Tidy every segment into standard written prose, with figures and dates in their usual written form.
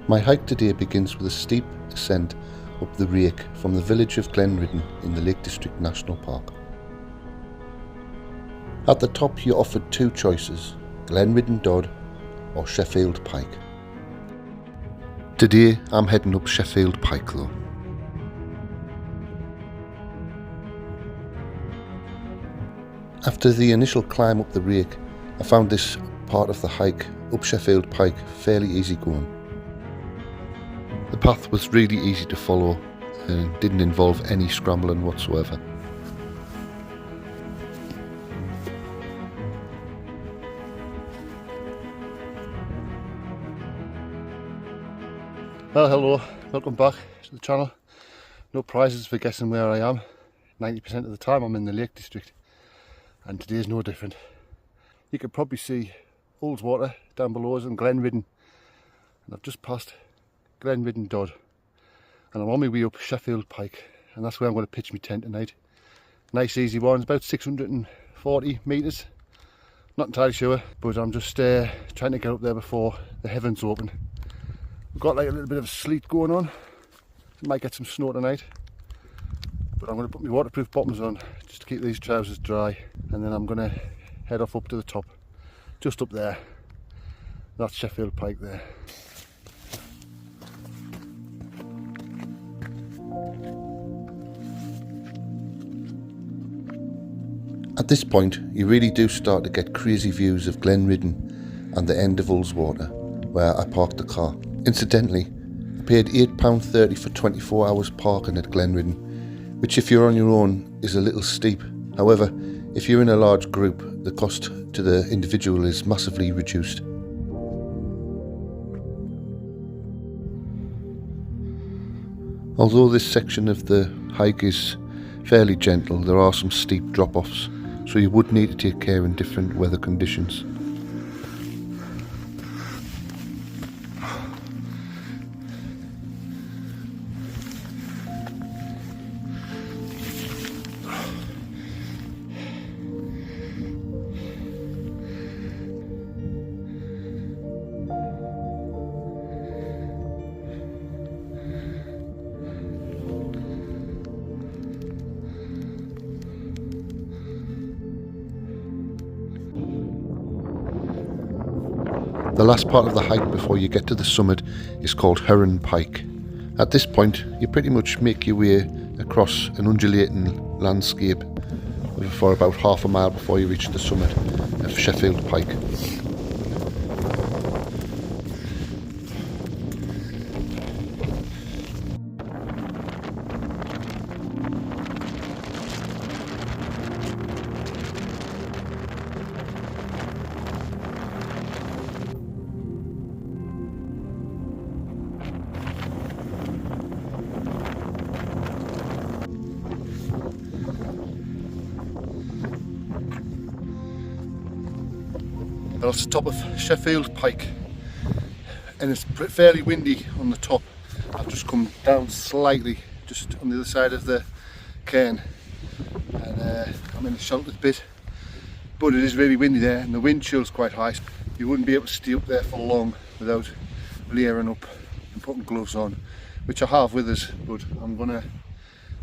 My hike today begins with a steep ascent up the Rake from the village of Glenridding in the Lake District National Park. At the top you're offered two choices, Glenridding Dod or Sheffield Pike. Today I'm heading up Sheffield Pike though. After the initial climb up the Rake, I found this part of the hike up Sheffield Pike fairly easy going. The path was really easy to follow and didn't involve any scrambling whatsoever. Well, hello, welcome back to the channel. No prizes for guessing where I am. 90% of the time I'm in the Lake District, and today's no different. You can probably see Ulswater down below us and Glenridding, and I've just passed Glenridding Dod, and I'm on my way up Sheffield Pike, and that's where I'm going to pitch my tent tonight. Nice easy one, it's about 640 metres, not entirely sure, but I'm just trying to get up there before the heavens open. We've got like a little bit of sleet going on, might get some snow tonight, but I'm going to put my waterproof bottoms on just to keep these trousers dry, and then I'm going to head off up to the top, just up there. That's Sheffield Pike there. At this point you really do start to get crazy views of Glenridding and the end of Ulswater, where I parked the car. Incidentally, I paid £8.30 for 24 hours parking at Glenridding, which if you're on your own is a little steep. However, if you're in a large group, the cost to the individual is massively reduced. Although this section of the hike is fairly gentle, there are some steep drop-offs, so you would need to take care in different weather conditions. The last part of the hike before you get to the summit is called Heron Pike. At this point you pretty much make your way across an undulating landscape for about half a mile before you reach the summit of Sheffield Pike. Well, it's the top of Sheffield Pike, and it's fairly windy on the top. I've just come down slightly, just on the other side of the cairn, and I'm in a sheltered bit, but it is really windy there, and the wind chill's quite high. You wouldn't be able to stay up there for long without layering up and putting gloves on, which I have with us, but I'm going to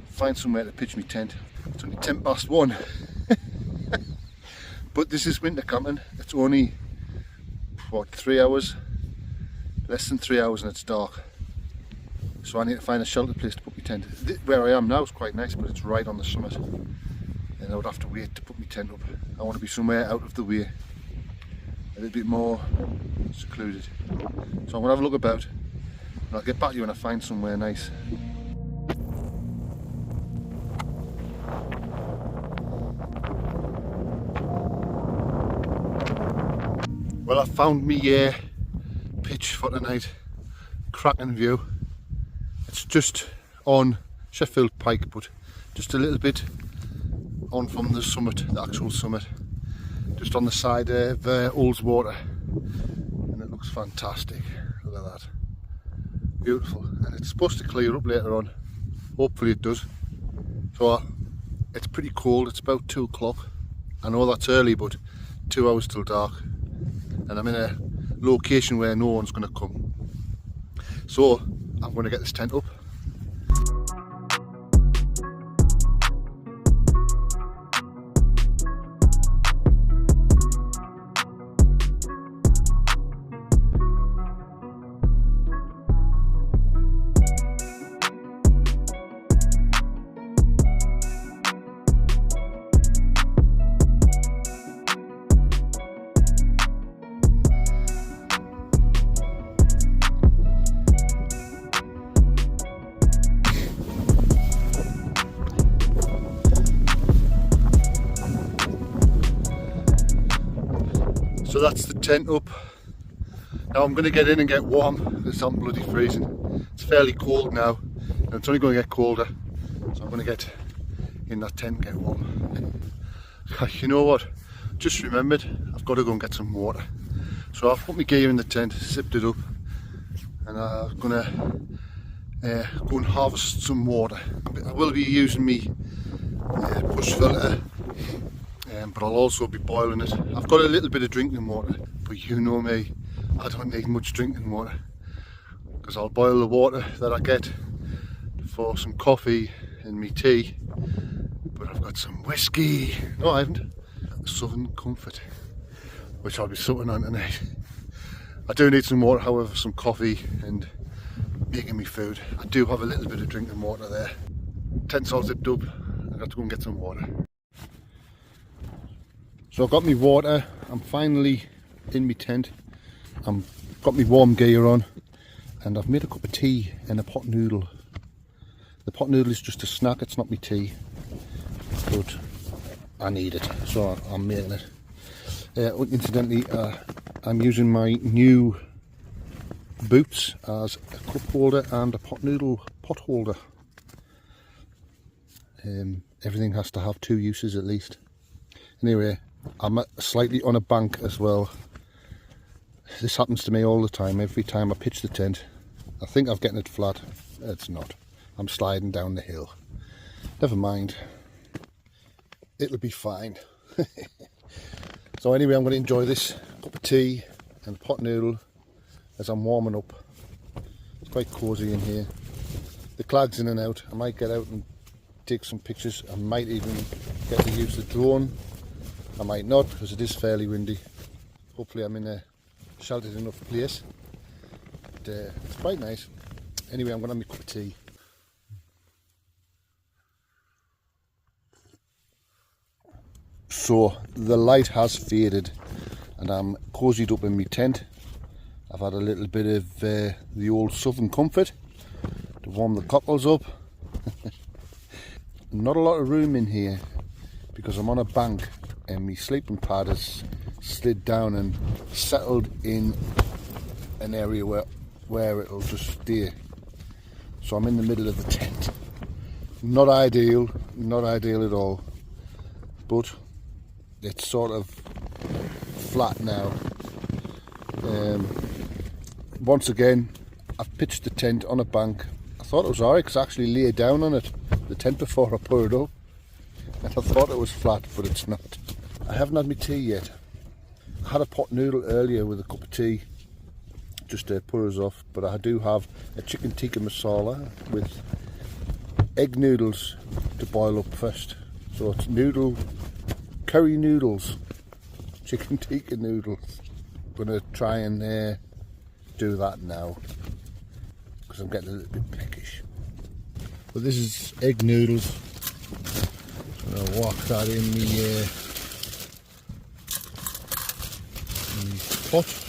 find somewhere to pitch my tent. It's only 1:10. But this is winter camping. It's only, what, 3 hours? Less than 3 hours and it's dark. So I need to find a sheltered place to put my tent. Where I am now is quite nice, but it's right on the summit. And I would have to wait to put my tent up. I want to be somewhere out of the way, a little bit more secluded. So I'm going to have a look about, and I'll get back to you when I find somewhere nice. Well, I found me pitch for tonight. Cracking view. It's just on Sheffield Pike, but just a little bit on from the summit, the actual summit. Just on the side of Ulswater, and it looks fantastic. Look at that. Beautiful. And it's supposed to clear up later on. Hopefully it does. So it's pretty cold. It's about 2 o'clock. I know that's early, but 2 hours till dark, and I'm in a location where no one's going to come. So I'm going to get this tent up. So that's the tent up. Now I'm going to get in and get warm because I'm bloody freezing. It's fairly cold now and it's only going to get colder. So I'm going to get in that tent and get warm. You know what? Just remembered, I've got to go and get some water. So I've put my gear in the tent, zipped it up, and I'm going to go and harvest some water. I will be using me push filter. But I'll also be boiling it. I've got a little bit of drinking water, but you know me, I don't need much drinking water because I'll boil the water that I get for some coffee and me tea. But I've got some whiskey. No, I haven't. Southern Comfort, which I'll be sucking on tonight. I do need some water, however, some coffee and making me food. I do have a little bit of drinking water there. Tent's all zipped up. I've got to go and get some water. So I've got my water, I'm finally in my tent, I've got my warm gear on, and I've made a cup of tea and a pot noodle. The pot noodle is just a snack, it's not my tea, but I need it, so I'm making it. Incidentally, I'm using my new boots as a cup holder and a pot noodle pot holder. Everything has to have two uses at least. Anyway, I'm slightly on a bank as well. This happens to me all the time. Every time I pitch the tent, I think I'm getting it flat. It's not. I'm sliding down the hill. Never mind. It'll be fine. So anyway, I'm going to enjoy this cup of tea and pot noodle as I'm warming up. It's quite cosy in here. The clag's in and out. I might get out and take some pictures. I might even get to use the drone. I might not because it is fairly windy. Hopefully I'm in a sheltered enough place. But it's quite nice. Anyway, I'm going to have my cup of tea. So the light has faded and I'm cozied up in my tent. I've had a little bit of the old Southern Comfort to warm the cockles up. Not a lot of room in here because I'm on a bank and my sleeping pad has slid down and settled in an area where it'll just stay. So I'm in the middle of the tent. Not ideal at all, but it's sort of flat now. Once again, I've pitched the tent on a bank. I thought it was alright because I actually lay down on it, the tent, before I put it up. And I thought it was flat, but it's not. I haven't had my tea yet. I had a pot noodle earlier with a cup of tea, just to put us off, but I do have a chicken tikka masala with egg noodles to boil up first. So it's curry noodles, chicken tikka noodles. I'm going to try and do that now, because I'm getting a little bit peckish. But this is egg noodles. I'm going to whack that in the pot.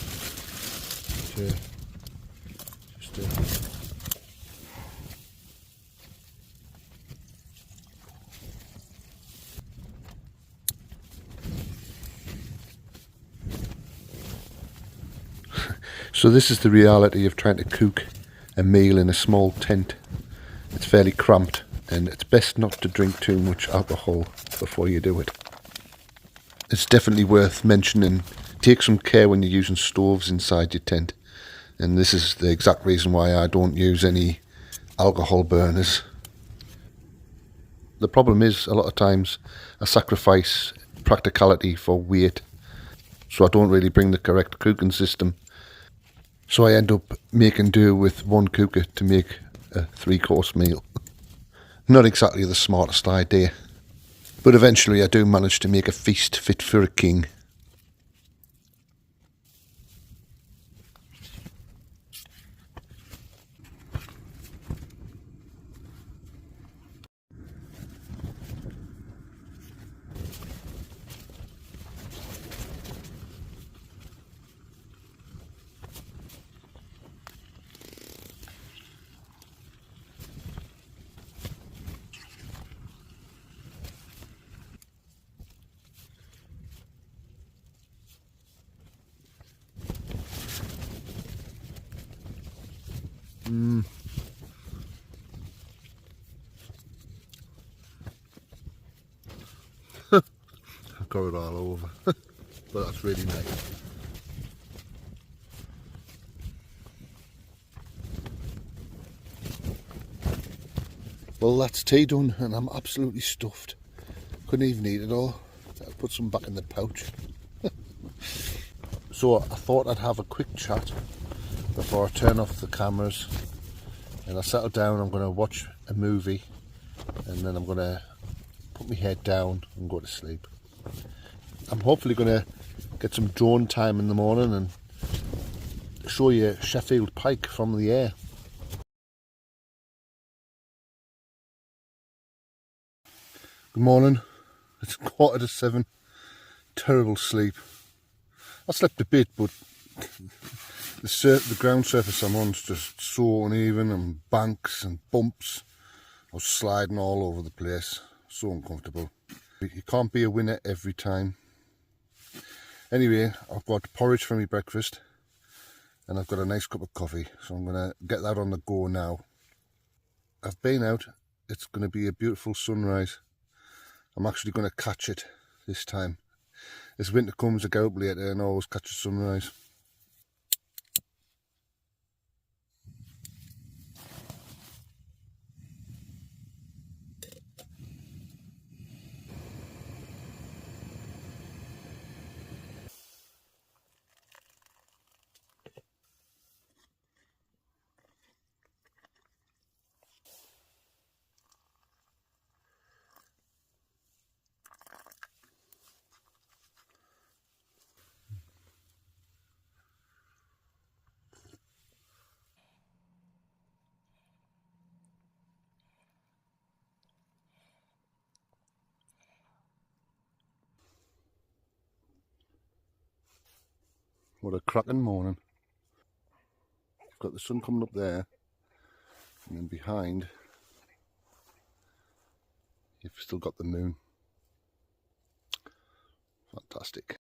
So this is the reality of trying to cook a meal in a small tent. It's fairly cramped and it's best not to drink too much alcohol before you do it. It's definitely worth mentioning, take some care when you're using stoves inside your tent. And this is the exact reason why I don't use any alcohol burners. The problem is, a lot of times I sacrifice practicality for weight. So I don't really bring the correct cooking system. So I end up making do with one cooker to make a 3-course meal. Not exactly the smartest idea, but eventually I do manage to make a feast fit for a king. I've got it all over, but that's really nice. Well, that's tea done and I'm absolutely stuffed. Couldn't even eat it all. I'll put some back in the pouch. So I thought I'd have a quick chat before I turn off the cameras and I settle down. I'm going to watch a movie and then I'm going to put my head down and go to sleep. I'm hopefully going to get some drone time in the morning and show you Sheffield Pike from the air. Good morning, it's 7:15, terrible sleep. I slept a bit, but the ground surface I'm on is just so uneven, and banks and bumps. I was sliding all over the place, so uncomfortable. You can't be a winner every time. Anyway, I've got porridge for my breakfast and I've got a nice cup of coffee, so I'm going to get that on the go now. I've been out, it's going to be a beautiful sunrise. I'm actually going to catch it this time. As winter comes, I go up later and always catch a sunrise. What a cracking morning. You've got the sun coming up there, and then behind you've still got the moon. Fantastic.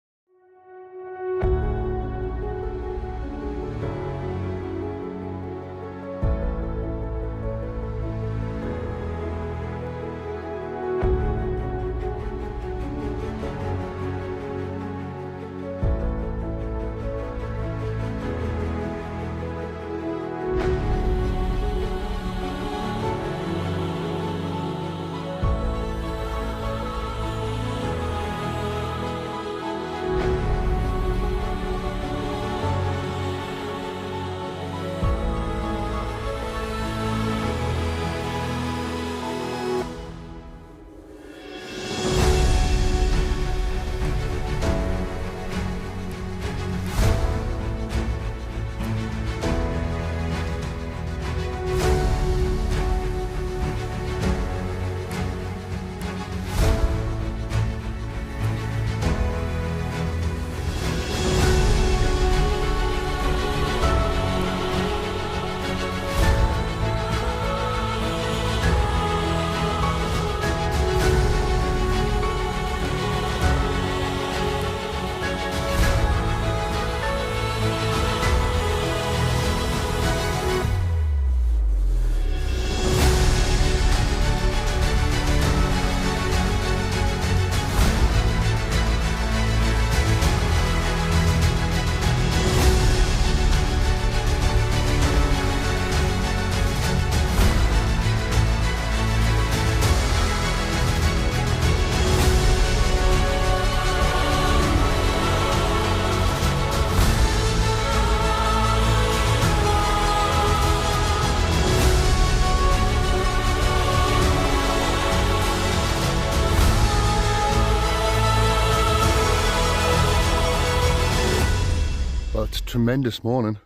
It's a tremendous morning.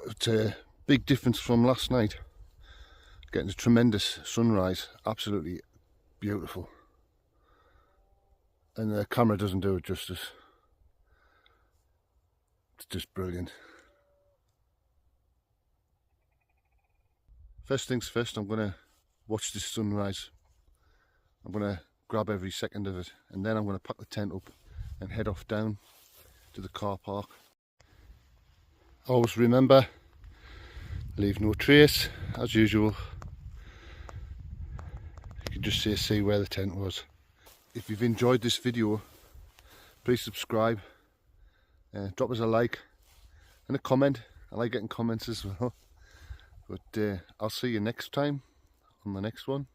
It's a big difference from last night. Getting a tremendous sunrise, absolutely beautiful. And the camera doesn't do it justice. It's just brilliant. First things first, I'm going to watch this sunrise. I'm going to grab every second of it, and then I'm going to pack the tent up and head off down to the car park. Always remember, leave no trace, as usual. You can just see where the tent was. If you've enjoyed this video, please subscribe, drop us a like and a comment. I like getting comments as well. But I'll see you next time on the next one.